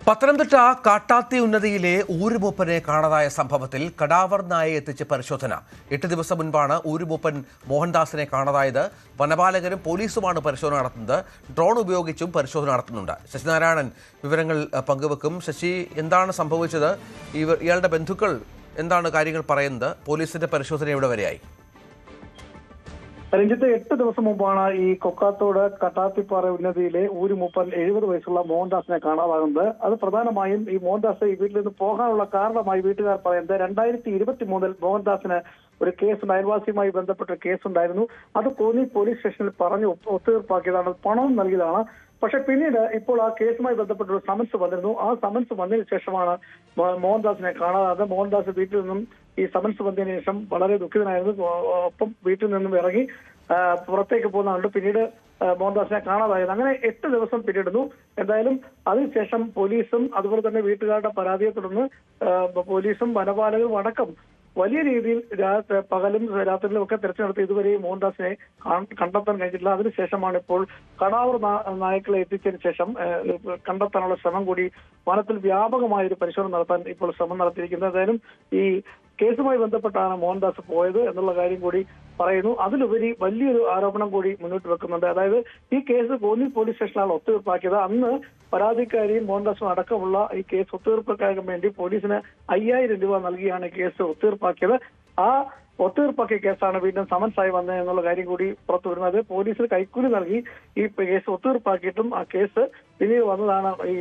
പത്തനംതിട്ട കാട്ടാത്തി ഉന്നതിയിലെ ഊരുമൂപ്പനെ കാണാതായ സംഭവത്തിൽ കടാവർ നായയെ എത്തിച്ച് പരിശോധന. 8 ദിവസം മുൻപാണ് ഊരുമൂപ്പൻ മോഹൻദാസിനെ കാണാതായത്. വനപാലകരും പോലീസുമാണ് പരിശോധന നടത്തുന്നത്. ഡ്രോൺ ഉപയോഗിച്ചും പരിശോധന നടത്തുന്നുണ്ട്. ശശിനാരായണൻ വിവരങ്ങൾ പങ്കുവെക്കും. ശശി, എന്താണ് സംഭവിച്ചത്? ഇയാളുടെ ബന്ധുക്കൾ എന്താണ് കാര്യങ്ങൾ പറയുന്നത്? പോലീസിന്റെ പരിശോധന എവിടെ വരെയായി? രഞ്ജിത്ത്, 8 ദിവസം മുമ്പാണ് ഈ കൊക്കാത്തോട് കട്ടാത്തിപ്പാറ ഉന്നതിയിലെ ഊരുമൂപ്പൻ 70 വയസ്സുള്ള മോഹൻദാസിനെ കാണാതാകുന്നത്. അത് പ്രധാനമായും ഈ മോഹൻദാസ് ഈ വീട്ടിൽ നിന്ന് പോകാനുള്ള കാരണമായി വീട്ടുകാർ പറയുന്നത് 2023 മോഹൻദാസിന് ഒരു കേസ് അയൽവാസിയുമായി ബന്ധപ്പെട്ട കേസുണ്ടായിരുന്നു. അത് കോന്നി പോലീസ് സ്റ്റേഷനിൽ പറഞ്ഞ് ഒത്തുതീർപ്പാക്കിയതാണ്, പണവും നൽകിയതാണ്. പക്ഷെ പിന്നീട് ഇപ്പോൾ ആ കേസുമായി ബന്ധപ്പെട്ട ഒരു സമൻസ് വന്നിരുന്നു. ആ സമൻസ് വന്നതിന് ശേഷമാണ് മോഹൻദാസിനെ കാണാതായത്. മോഹൻദാസ് വീട്ടിൽ നിന്നും ഈ സമൻസ് വന്നതിന് ശേഷം വളരെ ദുഃഖിതനായിരുന്നു. ഒപ്പം വീട്ടിൽ നിന്നും ഇറങ്ങി പുറത്തേക്ക് പോകുന്നുണ്ട്. പിന്നീട് മോഹൻദാസിനെ കാണാതായത്. അങ്ങനെ 8 ദിവസം പിന്നിടുന്നു. എന്തായാലും അതിനുശേഷം പോലീസും അതുപോലെ തന്നെ വീട്ടുകാരുടെ പരാതിയെ തുടർന്ന് പോലീസും വനപാലകരും അടക്കം വലിയ രീതിയിൽ പകലും രാത്രിയിലും ഒക്കെ തെരച്ചിൽ നടത്തി ഇതുവരെ മോഹൻദാസിനെ കണ്ടെത്താൻ കഴിഞ്ഞിട്ടില്ല. അതിനുശേഷമാണ് ഇപ്പോൾ കടാവൂർ നായ്ക്കളെ എത്തിച്ചതിന് ശേഷം കണ്ടെത്താനുള്ള ശ്രമം കൂടി വനത്തിൽ വ്യാപകമായ ഒരു പരിശോധന നടത്താൻ ഇപ്പോൾ ശ്രമം നടത്തിയിരിക്കുന്നത്. എന്തായാലും ഈ കേസുമായി ബന്ധപ്പെട്ടാണ് മോഹൻദാസ് പോയത് എന്നുള്ള കാര്യം കൂടി പറയുന്നു. അതിലുപരി വലിയൊരു ആരോപണം കൂടി മുന്നോട്ട് വെക്കുന്നുണ്ട്. അതായത് ഈ കേസ് കോന്നി പോലീസ് സ്റ്റേഷനിലാണ് ഒത്തുതീർപ്പാക്കിയത്. അന്ന് പരാതിക്കാരിയും മോഹൻദാസും അടക്കമുള്ള ഈ കേസ് ഒത്തുതീർപ്പാക്കാൻ വേണ്ടി പോലീസിന് 5000 രൂപ നൽകിയാണ് കേസ് ഒത്തുതീർപ്പാക്കിയത്. ആ ഒത്തുതീർപ്പാക്കിയ കേസാണ് വീണ്ടും സമൻസായി വന്നത് എന്നുള്ള കാര്യം കൂടി പുറത്തു വരുന്നത്. പോലീസിന് കൈക്കൂലി നൽകി ഈ കേസ് ഒത്തുതീർപ്പാക്കിയിട്ടും ആ കേസ് പിന്നീട് വന്നതാണ് ഈ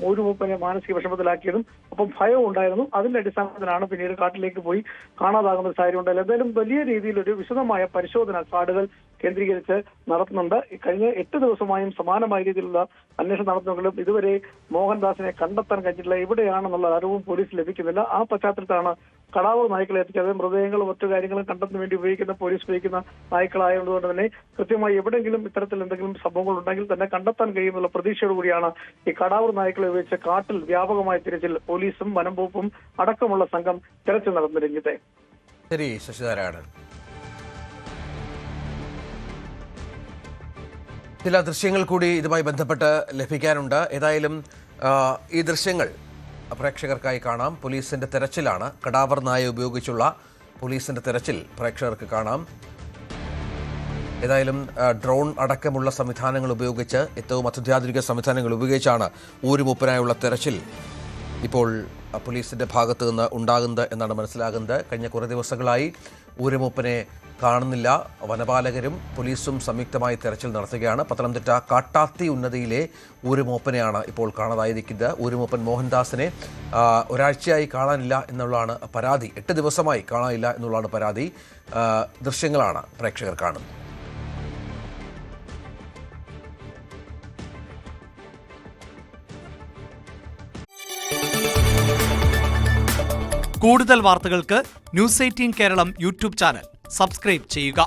ഊരുമൂപ്പനെ മാനസിക വിഷമത്തിലാക്കിയതും ഒപ്പം ഭയവും ഉണ്ടായിരുന്നു. അതിന്റെ അടിസ്ഥാനത്തിലാണ് പിന്നീട് കാട്ടിലേക്ക് പോയി കാണാതാകുന്ന ഒരു സാഹചര്യം ഉണ്ടായത്. എന്തായാലും വലിയ രീതിയിൽ ഒരു വിശദമായ പരിശോധന കാടുകൾ കേന്ദ്രീകരിച്ച് നടത്തുന്നുണ്ട്. കഴിഞ്ഞ 8 ദിവസമായും സമാനമായ രീതിയിലുള്ള അന്വേഷണം നടത്തുന്നെങ്കിലും ഇതുവരെ മോഹൻദാസിനെ കണ്ടെത്താൻ കഴിഞ്ഞിട്ടില്ല. എവിടെയാണെന്നുള്ള അറിവും പോലീസ് ലഭിക്കുന്നില്ല. ആ പശ്ചാത്തലത്തിലാണ് കടാവൂർ നായ്ക്കളെ എത്തിച്ചത്. മൃതദേഹങ്ങളും മറ്റു കാര്യങ്ങളും കണ്ടെത്താൻ വേണ്ടി പോലീസ് ഉപയോഗിക്കുന്ന നായ്ക്കളായതുകൊണ്ട് തന്നെ കൃത്യമായി എവിടെയെങ്കിലും ഇത്തരത്തിൽ എന്തെങ്കിലും സംഭവങ്ങൾ ഉണ്ടെങ്കിൽ തന്നെ കണ്ടെത്താൻ കഴിയുമെന്നുള്ള പ്രതീക്ഷയോടുകൂടിയാണ് ഈ കടാവൂർ നായ്ക്കളെ ഉപയോഗിച്ച് കാട്ടിൽ വ്യാപകമായ തിരച്ചിൽ പോലീസും വനം വകുപ്പും അടക്കമുള്ള സംഘം തിരച്ചിൽ നടത്തുന്ന രംഗത്തെ. ശരി, ശശിനാരായണൻ. ചില ദൃശ്യങ്ങൾ കൂടി ഇതുമായി ബന്ധപ്പെട്ട് ലഭിക്കാനുണ്ട്. ഏതായാലും ഈ ദൃശ്യങ്ങൾ പ്രേക്ഷകർക്കായി കാണാം. പോലീസിന്റെ തെരച്ചിലാണ്. കടാവർ നായ ഉപയോഗിച്ചുള്ള പോലീസിന്റെ തെരച്ചിൽ പ്രേക്ഷകർക്ക് കാണാം. ഏതായാലും ഡ്രോൺ അടക്കമുള്ള സംവിധാനങ്ങൾ ഉപയോഗിച്ച് ഏറ്റവും അത്യാധുനിക സംവിധാനങ്ങൾ ഉപയോഗിച്ചാണ് ഊരുമൂപ്പനായുള്ള തെരച്ചിൽ ഇപ്പോൾ പോലീസിന്റെ ഭാഗത്ത് നിന്ന് ഉണ്ടാകുന്നത് എന്നാണ് മനസ്സിലാകുന്നത്. കഴിഞ്ഞ കുറേ ദിവസങ്ങളായി ഊരുമൂപ്പനെ കാണുന്നില്ല. വനപാലകരും പോലീസും സംയുക്തമായി തെരച്ചിൽ നടത്തുകയാണ്. പത്തനംതിട്ട കാട്ടാത്തി ഉന്നതിയിലെ ഊരുമൂപ്പനെയാണ് ഇപ്പോൾ കാണാതായിരിക്കുന്നത്. ഊരുമൂപ്പൻ മോഹൻദാസിനെ ഒരാഴ്ചയായി കാണാനില്ല എന്നുള്ളതാണ് പരാതി. 8 ദിവസമായി കാണാനില്ല എന്നുള്ളതാണ് പരാതി. ദൃശ്യങ്ങളാണ് പ്രേക്ഷകർ കാണുന്നത്. കൂടുതൽ വാർത്തകൾക്ക് news 18 Keralam YouTube channel subscribe ചെയ്യുക.